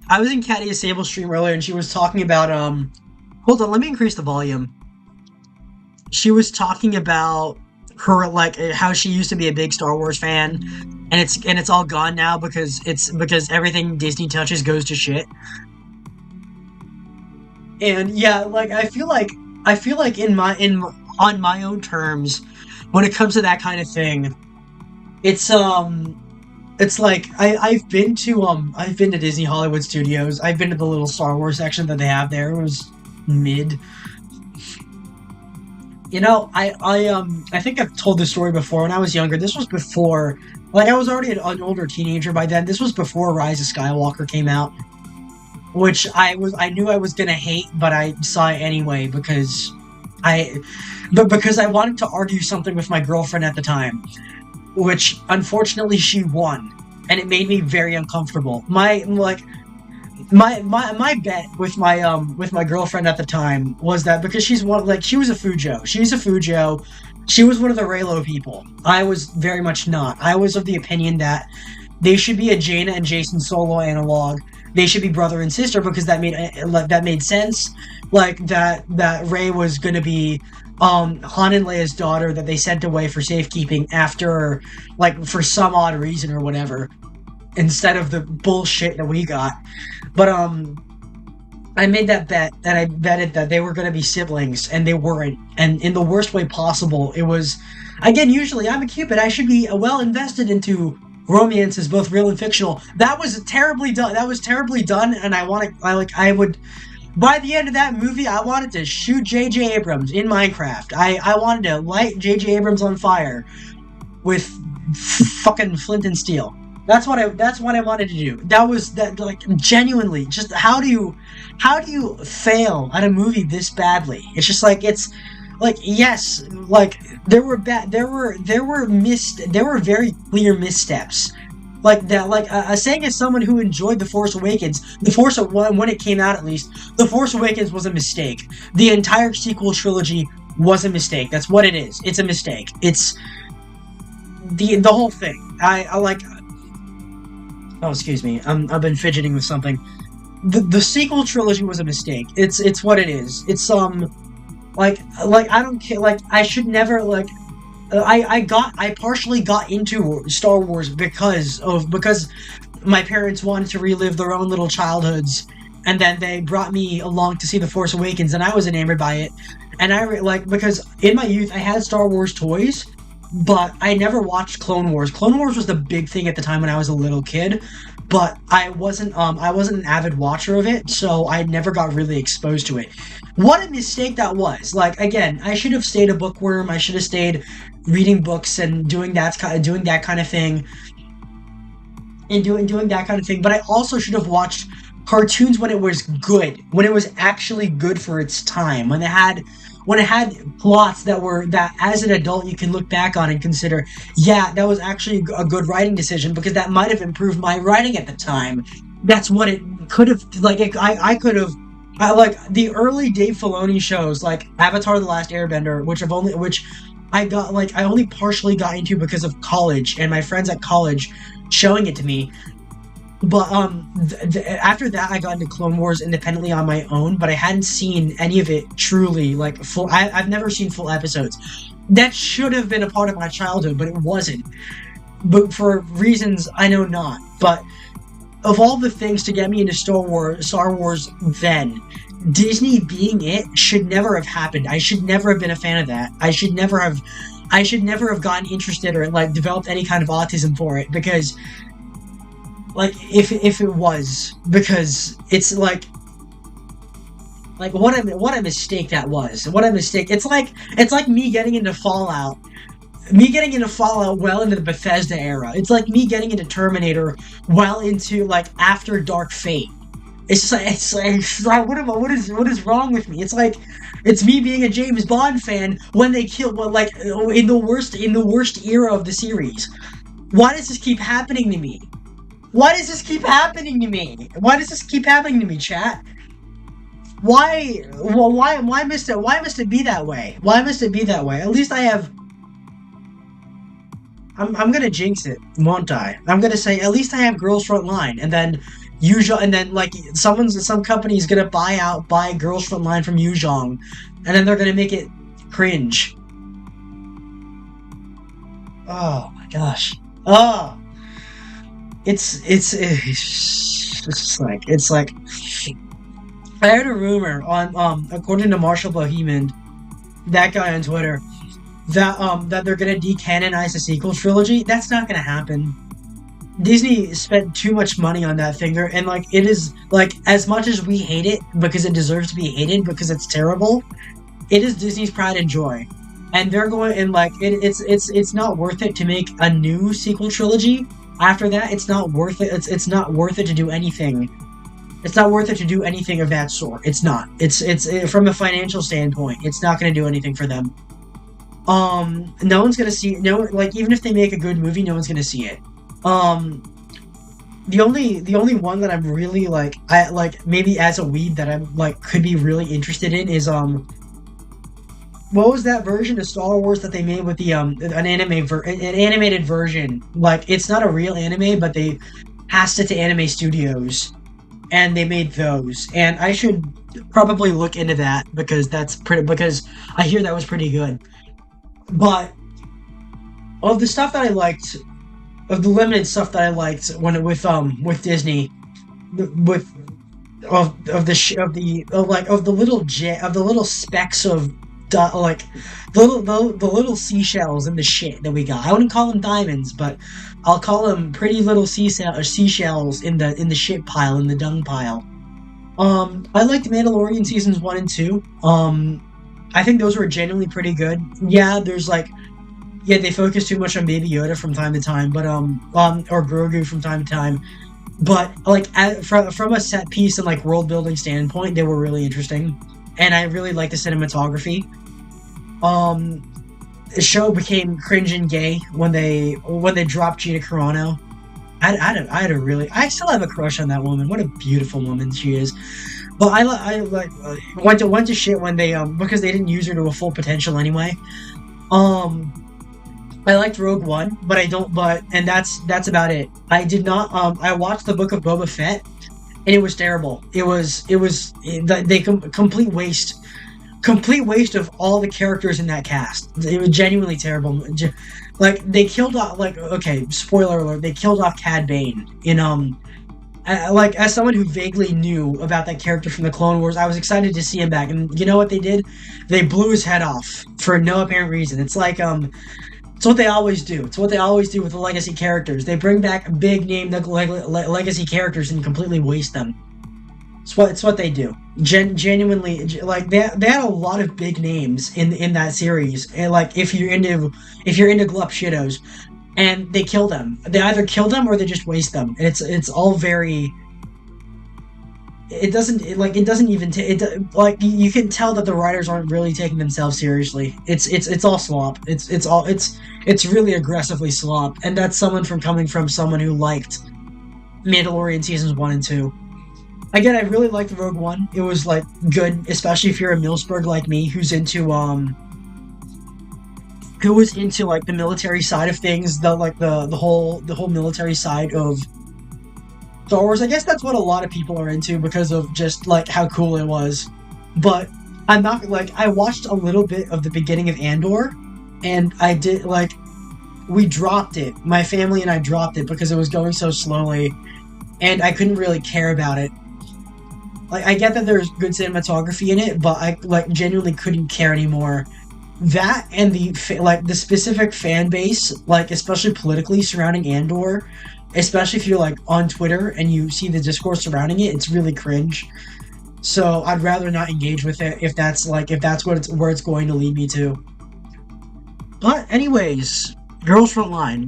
I was in Katia Sable's stream earlier, and she was talking about Hold on, let me increase the volume. She was talking about her like how she used to be a big Star Wars fan, and it's all gone now because everything Disney touches goes to shit. And yeah, like I feel like in on my own terms, when it comes to that kind of thing, it's it's like I've been to Disney Hollywood Studios. I've been to the little Star Wars section that they have there. It was mid. You know, I think I've told this story before. When I was younger, this was before, like, I was already an older teenager by then. This was before Rise of Skywalker came out, which I knew I was gonna hate, but I saw it anyway I, because I wanted to argue something with my girlfriend at the time, which unfortunately she won, and it made me very uncomfortable. My bet with my girlfriend at the time was that because she was a Fujo. She's a Fujo. She was one of the Reylo people. I was very much not. I was of the opinion that they should be a Jaina and Jason Solo analog. They should be brother and sister because that made sense. Like that Rey was gonna be Han and Leia's daughter that they sent away for safekeeping after, like, for some odd reason or whatever, instead of the bullshit that we got. But I made that bet, and I betted that they were going to be siblings, and they weren't. And in the worst way possible, it was, again, usually I'm a Cupid, I should be well invested into romances, both real and fictional. That was terribly done. And I would, by the end of that movie, I wanted to shoot J.J. Abrams in Minecraft. I wanted to light J.J. Abrams on fire with fucking flint and steel. That's what I wanted to do. Like, genuinely, just how do you fail at a movie this badly? It's just like, it's like, yes, like there were very clear missteps. Like that, like saying as someone who enjoyed The Force Awakens, when it came out at least, The Force Awakens was a mistake. The entire sequel trilogy was a mistake. That's what it is. It's a mistake. It's the whole thing. I like. Oh, excuse me. I've been fidgeting with something. The sequel trilogy was a mistake. It's what it is. It's like I don't care. Like, I should never, like, I partially got into Star Wars because my parents wanted to relive their own little childhoods, and then they brought me along to see The Force Awakens, and I was enamored by it. And because in my youth I had Star Wars toys, but I never watched Clone Wars. Clone Wars was the big thing at the time when I was a little kid, but I wasn't an avid watcher of it, so I never got really exposed to it. What a mistake that was. Like, again, I should have stayed a bookworm. I should have stayed reading books and doing that kind of thing. But I also should have watched cartoons when it was good, when it was actually good for its time, when it had plots that as an adult you can look back on and consider, yeah, that was actually a good writing decision because that might have improved my writing at the time. That's what it could have, like, I could have, like, the early Dave Filoni shows, like Avatar: The Last Airbender, which I only partially got into because of college and my friends at college showing it to me. But after that, I got into Clone Wars independently on my own, but I hadn't seen any of it truly, like, full. I've never seen full episodes. That should have been a part of my childhood, but it wasn't. But for reasons I know not. But of all the things to get me into Star Wars then, Disney being it should never have happened. I should never have been a fan of that. I should never have gotten interested or, like, developed any kind of autism for it, because, like, if it was, because it's like what a mistake that was. What a mistake. It's like me getting into Fallout. Well into the Bethesda era. It's like me getting into Terminator well into, like, After Dark Fate. It's like what is wrong with me? It's like, it's me being a James Bond fan when they kill, like, in the worst era of the series. Why does this keep happening to me? Why does this keep happening to me, chat? Why must it be that way? Why must it be that way? At least I have... I'm gonna jinx it, won't I? I'm gonna say, at least I have Girls Front Line, and then Yuzhong, and then like some company's gonna buy Girls Front Line from Yuzhong, and then they're gonna make it cringe. Oh my gosh. Oh, it's just like it's like I heard a rumor on according to Marshall Bohemian, that guy on Twitter, that they're gonna decanonize the sequel trilogy. That's not gonna happen. Disney spent too much money on that finger, and like it is like as much as we hate it because it deserves to be hated because it's terrible. It is Disney's pride and joy, and they're going and like it's not worth it to make a new sequel trilogy. After that, it's not worth it. It's not worth it to do anything. It's not worth it to do anything of that sort. It's not. From a financial standpoint, it's not going to do anything for them. No one's gonna see no like even if they make a good movie, no one's gonna see it. The only one that I'm really like I like maybe as a weeb that I'm like could be really interested in is what was that version of Star Wars that they made with the an animated version? Like it's not a real anime, but they passed it to Anime Studios, and they made those. And I should probably look into that because because I hear that was pretty good. But of the stuff that I liked, of the limited stuff that I liked when it with Disney, with of the little specks of like the little seashells in the shit that we got. I wouldn't call them diamonds, but I'll call them pretty little seashells in the shit pile, in the dung pile. I liked Mandalorian seasons 1 and 2. I think those were genuinely pretty good. Yeah, they focus too much on Baby Yoda from time to time, but or Grogu from time to time. But like from a set piece and like world building standpoint, they were really interesting, and I really liked the cinematography. The show became cringe and gay when they dropped Gina Carano. I still have a crush on that woman. What a beautiful woman she is. But I went to shit when they because they didn't use her to a full potential anyway. I liked Rogue One, but and that's about it. I did not I watched the Book of Boba Fett, and it was terrible. Complete waste of all the characters in that cast. It was genuinely terrible. Like they killed off okay, spoiler alert, they killed off Cad Bane in like as someone who vaguely knew about that character from the Clone Wars, I was excited to see him back. And you know what they did? They blew his head off for no apparent reason. It's like it's what they always do. It's what they always do with the legacy characters. They bring back big name legacy characters and completely waste them. It's what they do. Genuinely, like they had a lot of big names in that series. And like if you're into glup shittos, and they kill them. They either kill them or they just waste them. And it's all very. It doesn't even like you can tell that the writers aren't really taking themselves seriously. It's all slop. It's really aggressively slop, and that's coming from someone who liked Mandalorian seasons 1 and 2. Again, I really liked Rogue One. It was like good, especially if you're a Milsberg like me, who's into like the military side of things, the whole military side of Star Wars. I guess that's what a lot of people are into because of just like how cool it was. But I'm not like I watched a little bit of the beginning of Andor, and I did like we dropped it. My family and I dropped it because it was going so slowly, and I couldn't really care about it. Like I get that there's good cinematography in it, but I like genuinely couldn't care anymore. That and the specific fan base, like especially politically surrounding Andor, especially if you're like on Twitter and you see the discourse surrounding it, it's really cringe. So I'd rather not engage with it if that's where it's going to lead me to. But anyways, Girls Front Line.